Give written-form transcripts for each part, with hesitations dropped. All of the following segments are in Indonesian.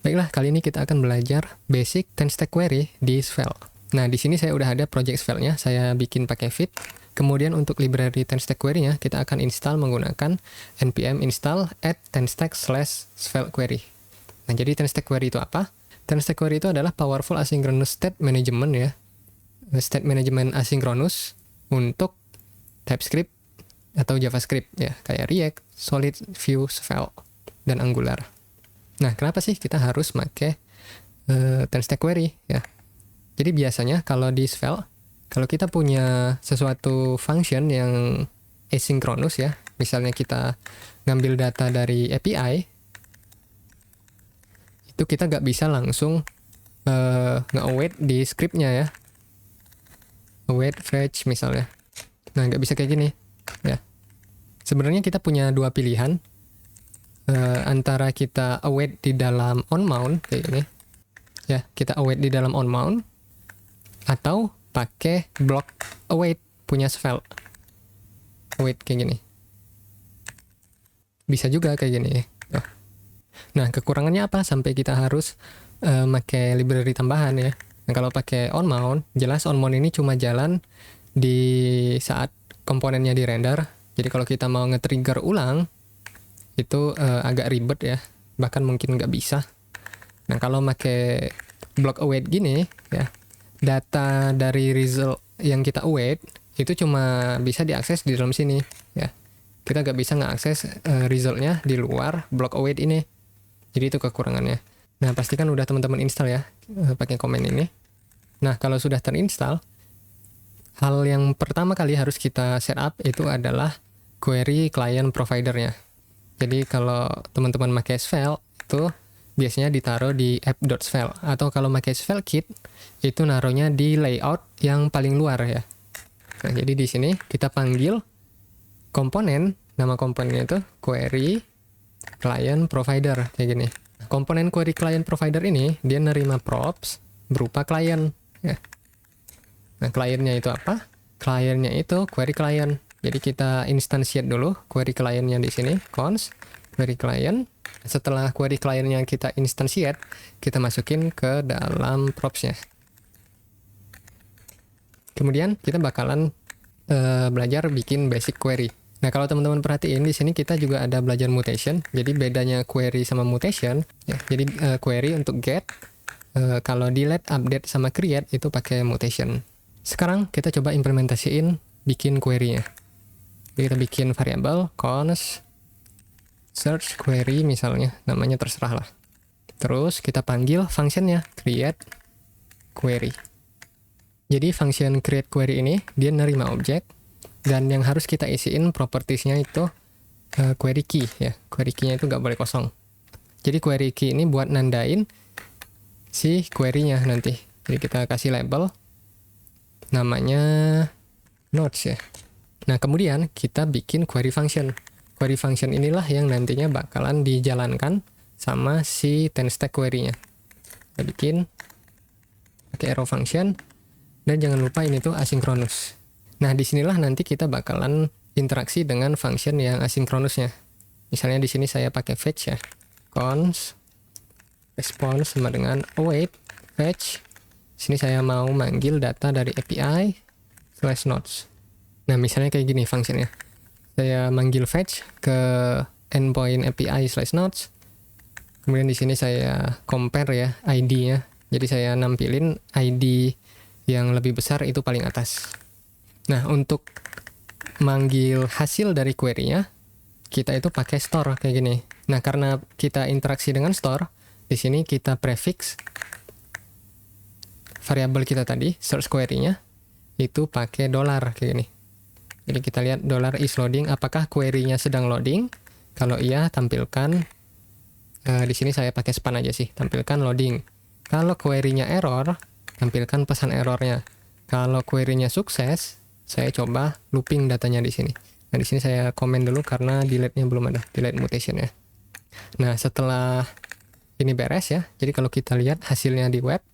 Baiklah, kali ini kita akan belajar basic 10-stack query di Svelte. Nah, di sini saya udah ada project Svelte-nya, saya bikin pakai Vite. Kemudian untuk library 10-stack query-nya, kita akan install menggunakan npm install add 10-stack/svelte query. Nah, jadi 10-stack query itu apa? 10-stack query itu adalah powerful asynchronous state management ya. State management asynchronous untuk TypeScript atau JavaScript ya, kayak React, Solid, Vue, Svelte, dan Angular. Nah, kenapa sih kita harus pakai 10-stack query ya? Jadi biasanya kalau di Svelte, kalau kita punya sesuatu function yang asynchronous ya, misalnya kita ngambil data dari API, itu kita nggak bisa langsung nge-await di scriptnya ya. Await fetch misalnya. Nah, nggak bisa kayak gini ya. Sebenarnya kita punya dua pilihan. Antara kita await di dalam onMount kayak gini ya, kita await di dalam onMount, atau pakai block await punya Svelte, await kayak gini bisa juga kayak gini ya. Nah, kekurangannya apa sampai kita harus pakai library tambahan ya? Nah, kalau pakai onMount, jelas onMount ini cuma jalan di saat komponennya di render. Jadi kalau kita mau nge-trigger ulang itu agak ribet ya, bahkan mungkin nggak bisa. Nah, kalau pakai block await gini ya, data dari result yang kita await itu cuma bisa diakses di dalam sini ya. Kita nggak bisa ngeakses resultnya di luar block await ini. Jadi itu kekurangannya. Nah, pastikan udah teman-teman install ya, pakai komen ini. Nah, kalau sudah terinstall, hal yang pertama kali harus kita setup itu adalah query client providernya. Jadi kalau teman-teman pakai Svelte itu biasanya ditaruh di app.svelte, atau kalau pakai Svelte Kit itu naruhnya di layout yang paling luar ya. Nah, jadi di sini kita panggil komponen, nama komponennya itu query client provider kayak gini. Komponen query client provider ini dia nerima props berupa client ya. Nah, kliennya itu apa? Kliennya itu query client. Jadi kita instantiate dulu query client-nya di sini, const query client. Setelah query client-nya kita instantiate, kita masukin ke dalam props-nya. Kemudian kita bakalan belajar bikin basic query. Nah, kalau teman-teman perhatiin di sini kita juga ada belajar mutation. Jadi bedanya query sama mutation ya. Jadi query untuk get, kalau delete, update sama create itu pakai mutation. Sekarang kita coba implementasiin bikin query-nya. Jadi kita bikin variabel const search query misalnya, namanya terserah lah. Terus kita panggil functionnya create query. Jadi function create query ini dia nerima objek, dan yang harus kita isiin propertiesnya itu query key ya. Query key-nya itu nggak boleh kosong. Jadi query key ini buat nandain si query-nya nanti. Jadi kita kasih label namanya nodes ya. Nah, kemudian kita bikin query function. Query function inilah yang nantinya bakalan dijalankan sama si 10-stack query-nya. Kita bikin pakai arrow function, dan jangan lupa ini tuh asynchronous. Nah, disinilah nanti kita bakalan interaksi dengan function yang asynchronousnya. Misalnya di sini saya pakai fetch ya. Const response sama dengan await fetch. Sini saya mau manggil data dari API/nodes. Nah, misalnya kayak gini fungsinya. Saya manggil fetch ke endpoint API/nodes. Kemudian di sini saya compare ya ID-nya. Jadi saya nampilin ID yang lebih besar itu paling atas. Nah, untuk manggil hasil dari query-nya, kita itu pakai store kayak gini. Nah, karena kita interaksi dengan store, di sini kita prefix variabel kita tadi, search query-nya, itu pakai $, kayak gini. Jadi kita lihat $is loading, apakah query-nya sedang loading? Kalau iya, tampilkan, di sini saya pakai span aja sih, tampilkan loading. Kalau query-nya error, tampilkan pesan errornya. Kalau query-nya sukses, saya coba looping datanya di sini. Nah, di sini saya komen dulu karena delete-nya belum ada, delete mutation ya. Nah, setelah ini beres ya, jadi kalau kita lihat hasilnya di web,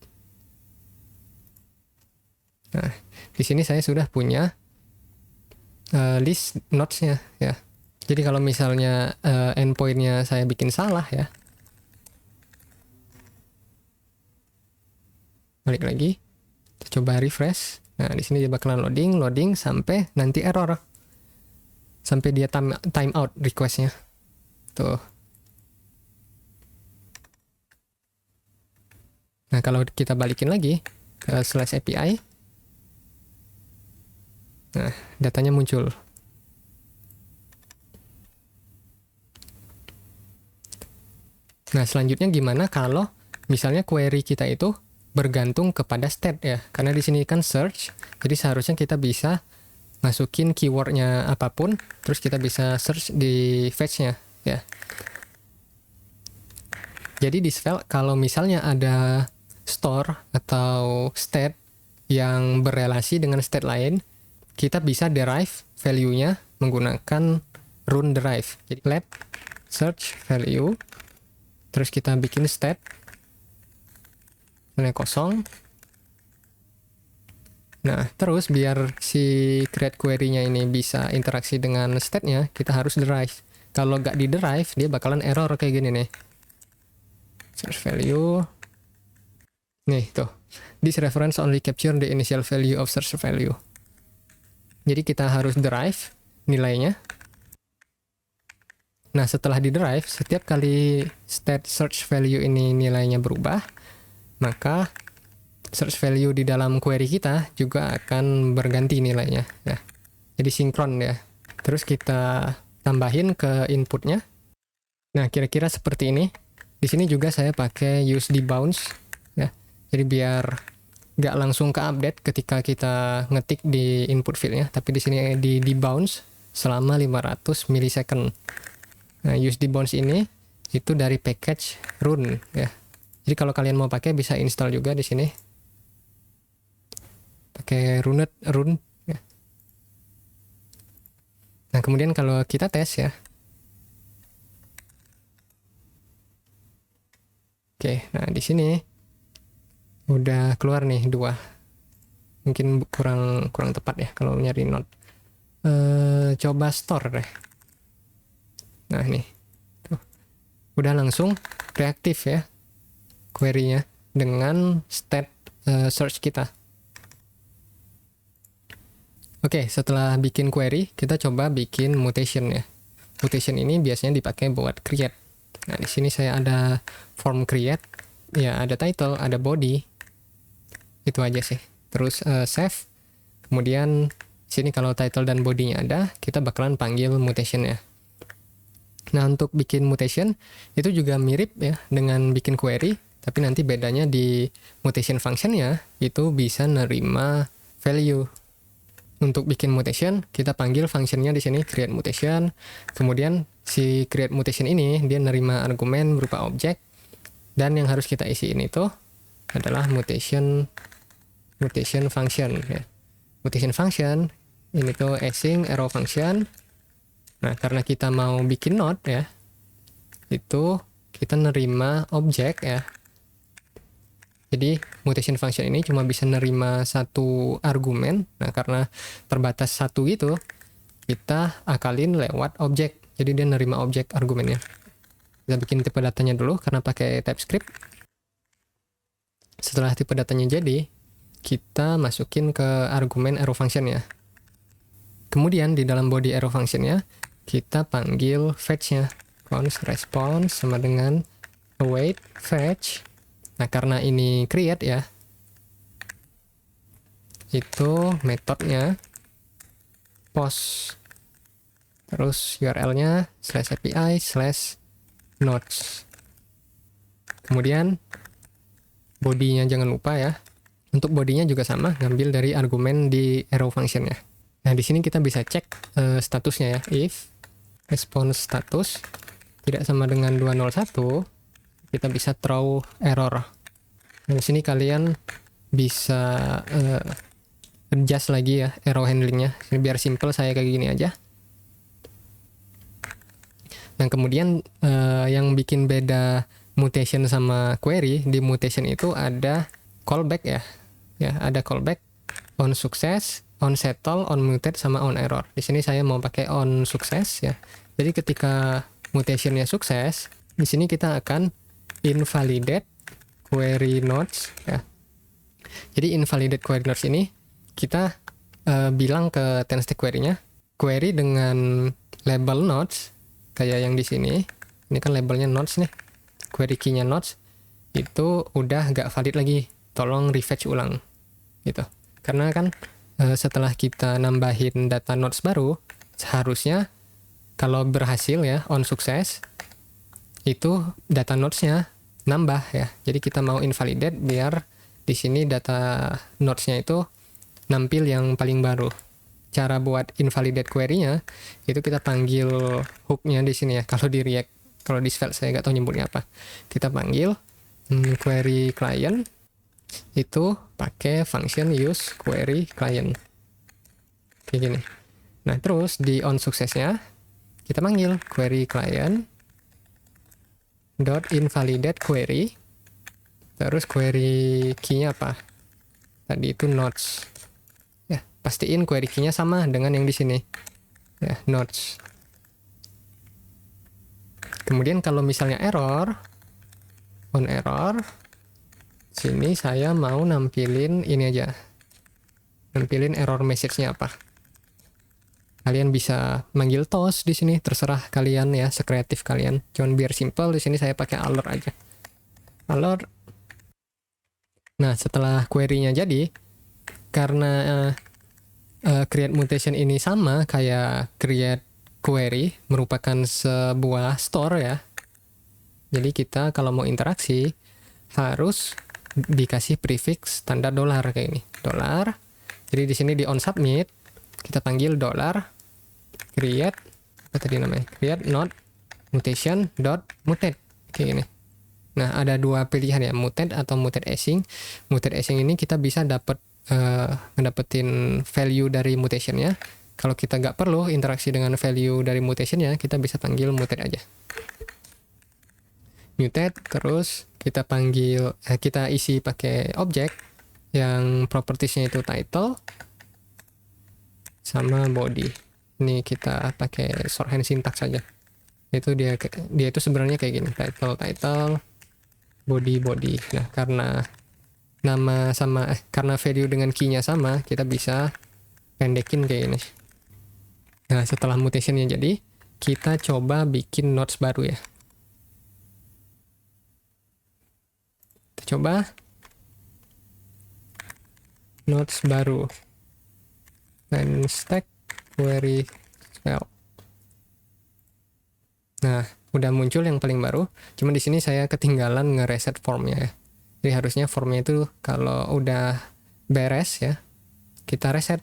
nah, di sini saya sudah punya list nodes-nya ya. Jadi kalau misalnya endpoint-nya saya bikin salah ya, balik lagi, kita coba refresh. Nah, di sini dia bakalan loading sampai nanti error. Sampai dia time out requestnya. Tuh. Nah, kalau kita balikin lagi ke /API, nah, datanya muncul. Nah, selanjutnya gimana kalau misalnya query kita itu bergantung kepada state ya? Karena di sini kan search, jadi seharusnya kita bisa masukin keywordnya apapun, terus kita bisa search di fetch-nya ya. Jadi di Svelte kalau misalnya ada store atau state yang berelasi dengan state lain, kita bisa derive value-nya menggunakan run derive. Jadi let search value, terus kita bikin state ini kosong. Nah, terus biar si create query-nya ini bisa interaksi dengan state-nya, kita harus derive. Kalau nggak di derive, dia bakalan error kayak gini nih. Search value. Nih, tuh. This reference only capture the initial value of search value. Jadi kita harus derive nilainya. Nah, setelah di derive, setiap kali state search value ini nilainya berubah, maka search value di dalam query kita juga akan berganti nilainya ya. Jadi sinkron ya. Terus kita tambahin ke inputnya. Nah, kira-kira seperti ini. Di sini juga saya pakai use debounce ya. Jadi biar nggak langsung ke update ketika kita ngetik di input fieldnya, tapi di sini di debounce selama 500 millisecond. Nah, use debounce ini itu dari package run ya. Jadi kalau kalian mau pakai bisa install juga di sini. Pakai run ya. Nah, kemudian kalau kita tes ya. Oke, nah di sini udah keluar nih 2. Mungkin kurang tepat ya kalau nyari node. Coba store deh. Nah, nih. Tuh. Udah langsung reaktif ya query-nya dengan state search kita. Oke, setelah bikin query, kita coba bikin mutation ya. Mutation ini biasanya dipakai buat create. Nah, di sini saya ada form create, ya ada title, ada body. Itu aja sih. Terus save. Kemudian sini kalau title dan body-nya ada, kita bakalan panggil mutation ya. Nah, untuk bikin mutation itu juga mirip ya dengan bikin query, tapi nanti bedanya di mutation function-nya itu bisa nerima value. Untuk bikin mutation, kita panggil function-nya di sini create mutation. Kemudian si create mutation ini dia nerima argumen berupa objek, dan yang harus kita isiin itu adalah mutation function ya. Mutation function ini tuh async arrow function. Nah, karena kita mau bikin node ya, itu kita nerima objek ya. Jadi mutation function ini cuma bisa nerima satu argumen. Nah, karena terbatas satu itu, kita akalin lewat objek. Jadi dia nerima objek argumennya. Kita bikin tipe datanya dulu karena pakai TypeScript. Setelah tipe datanya jadi, kita masukin ke argumen arrow function ya. Kemudian di dalam body arrow function-nya, kita panggil fetch-nya. Const response sama dengan await fetch. Nah, karena ini create ya, itu metodenya post, terus URL-nya /API/nodes. Kemudian body-nya jangan lupa ya. Untuk body-nya juga sama, ngambil dari argumen di arrow function-nya. Nah, di sini kita bisa cek statusnya ya. If response status tidak sama dengan 201, kita bisa throw error. Nah, di sini kalian bisa adjust lagi ya arrow handlingnya. Biar simple saya kayak gini aja. Nah, kemudian yang bikin beda mutation sama query, di mutation itu ada callback ya. Ya, ada callback on success, on settle, on mutate, sama on error. Di sini saya mau pakai on success ya. Jadi ketika mutationnya sukses, di sini kita akan invalidate query nodes ya. Jadi invalidate query nodes ini kita bilang ke TenStack query-nya, query dengan label nodes kayak yang di sini. Ini kan labelnya nodes nih. Query key-nya nodes itu udah nggak valid lagi. Tolong refetch ulang gitu. Karena kan setelah kita nambahin data nodes baru, seharusnya kalau berhasil ya on sukses itu data nodes-nya nambah ya. Jadi kita mau invalidate biar di sini data nodes-nya itu nampil yang paling baru. Cara buat invalidate query-nya itu kita panggil hook-nya di sini ya. Kalau di React, kalau di Svelte saya nggak tahu nyebutnya apa. Kita panggil query client itu pakai function use query client. Kayak gini. Nah, terus di on suksesnya kita panggil query client dot invalidate query. Terus query key-nya apa? Tadi itu nodes. Ya, pastiin query key-nya sama dengan yang di sini. Ya, nodes. Kemudian kalau misalnya error, on error, sini saya mau nampilin ini aja. Nampilin error message-nya apa. Kalian bisa manggil toast di sini, terserah kalian ya, sekreatif kalian. Cuman biar simple di sini saya pakai alert aja. Alert. Nah, setelah query-nya jadi, karena create mutation ini sama kayak create query, merupakan sebuah store ya. Jadi kita kalau mau interaksi, harus dikasih prefix tanda dolar kayak ini. Dolar. Jadi di sini di on submit, kita panggil dolar create, apa tadi namanya? Create node mutation dot mutate kayak gini. Nah, ada dua pilihan ya, mutate atau mutate async. Mutate async ini kita bisa ngedapetin value dari mutation-nya. Kalau kita nggak perlu interaksi dengan value dari mutation-nya, kita bisa panggil mutate aja. Mutate, terus kita panggil, kita isi pakai objek yang properties-nya itu title sama body. Ini kita pakai shorthand syntax saja. Itu dia itu sebenarnya kayak gini, title body. Nah, karena nama sama karena value dengan key-nya sama, kita bisa pendekin kayak ini. Nah, setelah mutation-nya jadi, kita coba bikin nodes baru ya. Kita coba nodes baru. Dan stack query Svelte. Nah, udah muncul yang paling baru. Cuma di sini saya ketinggalan ngereset formnya ya. Jadi harusnya formnya itu kalau udah beres ya, kita reset.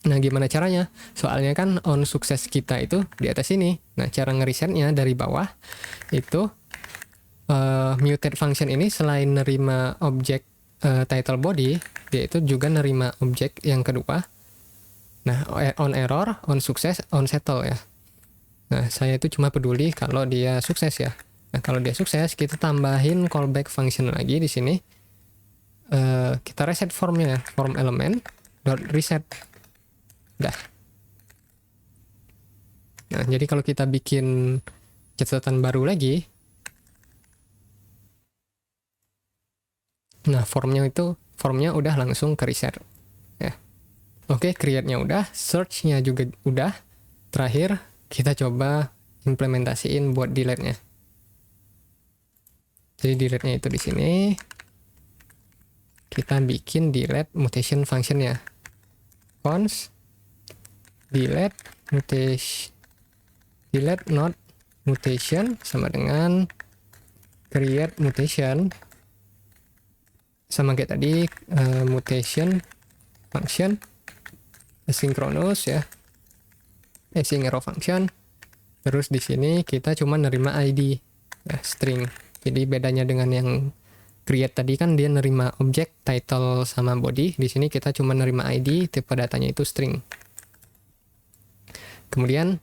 Nah, gimana caranya? Soalnya kan on sukses kita itu di atas sini. Nah, cara ngeresetnya dari bawah itu mutate function ini selain nerima objek title body, dia itu juga nerima objek yang kedua. Nah, on error, on sukses, on settle ya. Nah, saya itu cuma peduli kalau dia sukses ya. Nah, kalau dia sukses, kita tambahin callback function lagi di sini. Kita reset formnya, form element dot reset. Dah. Nah, jadi kalau kita bikin catatan baru lagi, nah formnya udah langsung ke reset. Ya. Oke, create-nya udah, search-nya juga udah. Terakhir, kita coba implementasiin buat delete-nya. Jadi delete-nya itu di sini. Kita bikin delete mutation function-nya. Const delete mutation, delete node mutation sama dengan create mutation, sama kayak tadi mutation function asynchronous ya, async arrow function. Terus di sini kita cuma nerima ID ya, string. Jadi bedanya dengan yang create tadi kan dia nerima objek title sama body. Di sini kita cuma nerima ID, tipe datanya itu string. Kemudian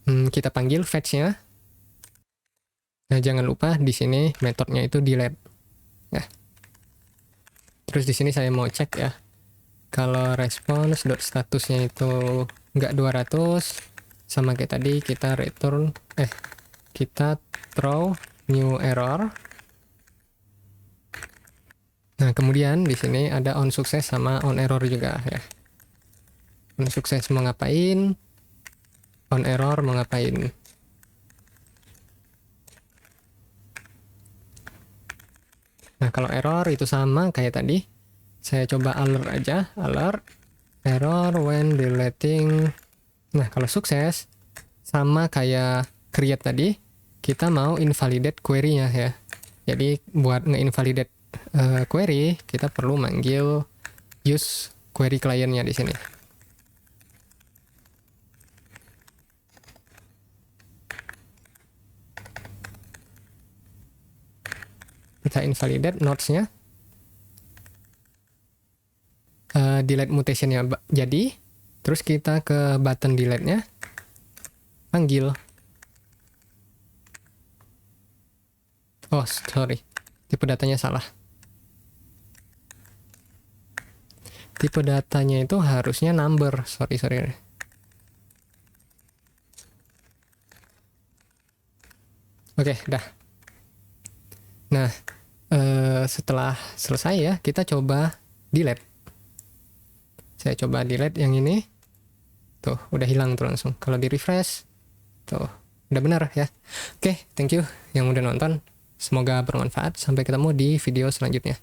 kita panggil fetch-nya. Nah, jangan lupa di sini metodenya itu delete. Ya. Terus di sini saya mau cek ya. Kalau response.statusnya itu nggak 200, sama kayak tadi kita return, kita throw new error. Nah, kemudian di sini ada on sukses sama on error juga ya. On sukses mau ngapain, on error mau ngapain. Nah, kalau error itu sama kayak tadi. Saya coba alert aja, alert, error when deleting. Nah, kalau sukses, sama kayak create tadi, kita mau invalidate query-nya ya. Jadi, buat nge-invalidate query, kita perlu manggil use query client-nya di sini. Kita invalidate nodes-nya. Delete mutation-nya jadi, terus kita ke button delete-nya, panggil. Oh, sorry. Tipe datanya salah. Tipe datanya itu harusnya number. Sorry. Oke, dah. Nah, setelah selesai ya, kita coba delete. Saya coba delete yang ini. Tuh, udah hilang tuh langsung. Kalau di refresh, tuh, udah benar ya. Oke, thank you yang udah nonton. Semoga bermanfaat. Sampai ketemu di video selanjutnya.